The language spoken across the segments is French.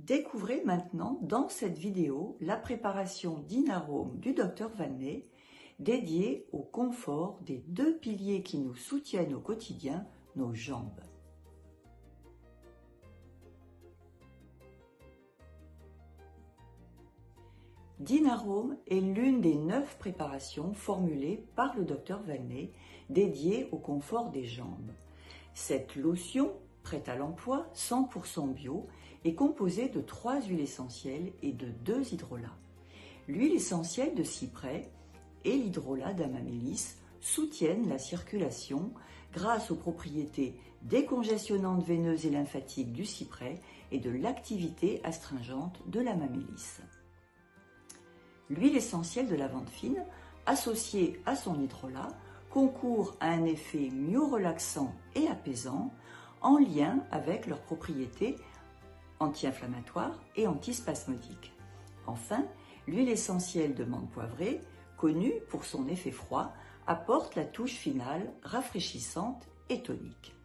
Découvrez maintenant dans cette vidéo la préparation d'Inarome du Dr Valnet dédiée au confort des deux piliers qui nous soutiennent au quotidien, nos jambes. Dinarome est l'une des 9 préparations formulées par le Dr Valnet dédiées au confort des jambes. Cette lotion, prête à l'emploi, 100% bio, est composée de 3 huiles essentielles et de 2 hydrolats. L'huile essentielle de cyprès et l'hydrolat d'amamélis soutiennent la circulation grâce aux propriétés décongestionnantes veineuses et lymphatiques du cyprès et de l'activité astringente de l'amamélis. L'huile essentielle de lavande fine, associée à son hydrolat, concourt à un effet myorelaxant et apaisant en lien avec leurs propriétés anti-inflammatoires et antispasmodiques. Enfin, l'huile essentielle de menthe poivrée, connue pour son effet froid, apporte la touche finale rafraîchissante et tonique.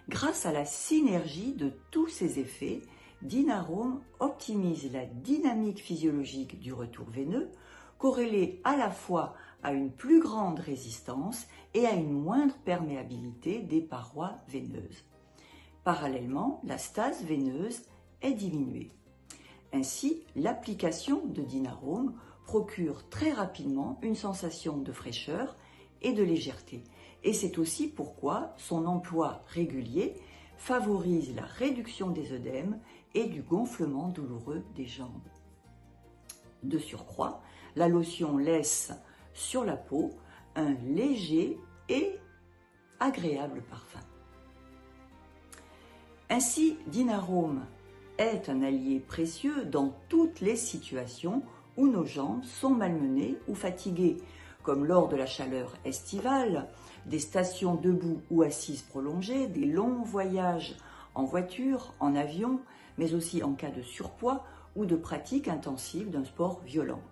Grâce à la synergie de tous ces effets, Dinarome optimise la dynamique physiologique du retour veineux, corrélée à la fois à une plus grande résistance et à une moindre perméabilité des parois veineuses. Parallèlement, la stase veineuse est diminuée. Ainsi, l'application de Dinarome procure très rapidement une sensation de fraîcheur et de légèreté. Et c'est aussi pourquoi son emploi régulier favorise la réduction des œdèmes et du gonflement douloureux des jambes. De surcroît, la lotion laisse sur la peau un léger et agréable parfum. Ainsi, Dinarome est un allié précieux dans toutes les situations où nos jambes sont malmenées ou fatiguées, comme lors de la chaleur estivale, des stations debout ou assises prolongées, des longs voyages en voiture, en avion, mais aussi en cas de surpoids ou de pratique intensive d'un sport violent.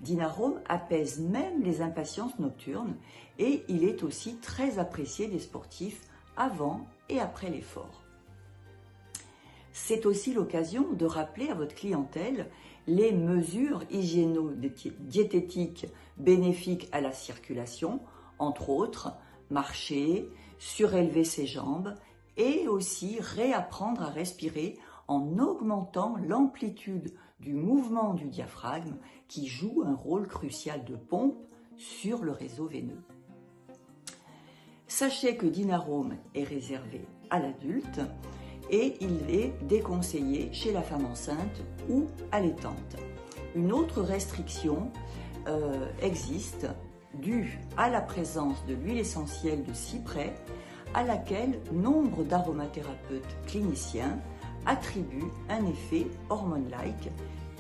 Dinarome apaise même les impatiences nocturnes et il est aussi très apprécié des sportifs avant et après l'effort. C'est aussi l'occasion de rappeler à votre clientèle les mesures hygiéno-diététiques bénéfiques à la circulation, entre autres marcher, surélever ses jambes et aussi réapprendre à respirer en augmentant l'amplitude du mouvement du diaphragme qui joue un rôle crucial de pompe sur le réseau veineux. Sachez que Dinarome est réservé à l'adulte et il est déconseillé chez la femme enceinte ou allaitante. Une autre restriction existe due à la présence de l'huile essentielle de cyprès à laquelle nombre d'aromathérapeutes cliniciens attribuent un effet hormone-like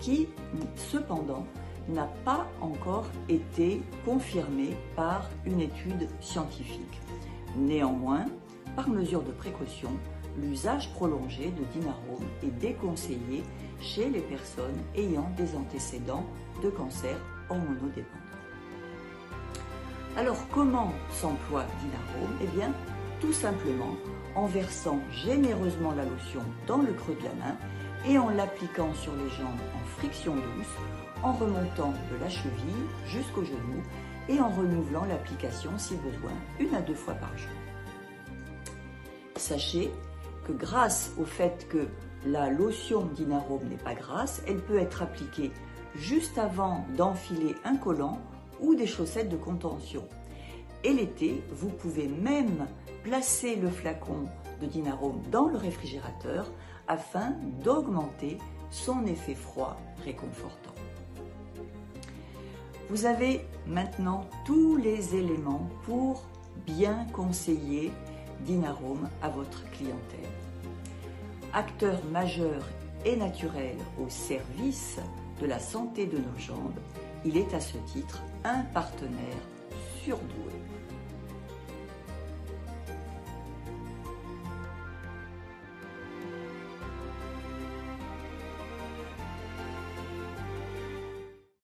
qui, cependant, n'a pas encore été confirmé par une étude scientifique. Néanmoins, par mesure de précaution, l'usage prolongé de Dinarome est déconseillé chez les personnes ayant des antécédents de cancer hormonodépendant. Alors, comment s'emploie Dinarome? Eh bien, tout simplement en versant généreusement la lotion dans le creux de la main et en l'appliquant sur les jambes en friction douce, en remontant de la cheville jusqu'au genou et en renouvelant l'application si besoin 1 à 2 fois par jour. Sachez que grâce au fait que la lotion Dinarome n'est pas grasse, elle peut être appliquée juste avant d'enfiler un collant ou des chaussettes de contention. Et l'été, vous pouvez même placer le flacon de Dinarome dans le réfrigérateur afin d'augmenter son effet froid réconfortant. Vous avez maintenant tous les éléments pour bien conseiller Dinarome à votre clientèle. Acteur majeur et naturel au service de la santé de nos jambes, il est à ce titre un partenaire surdoué.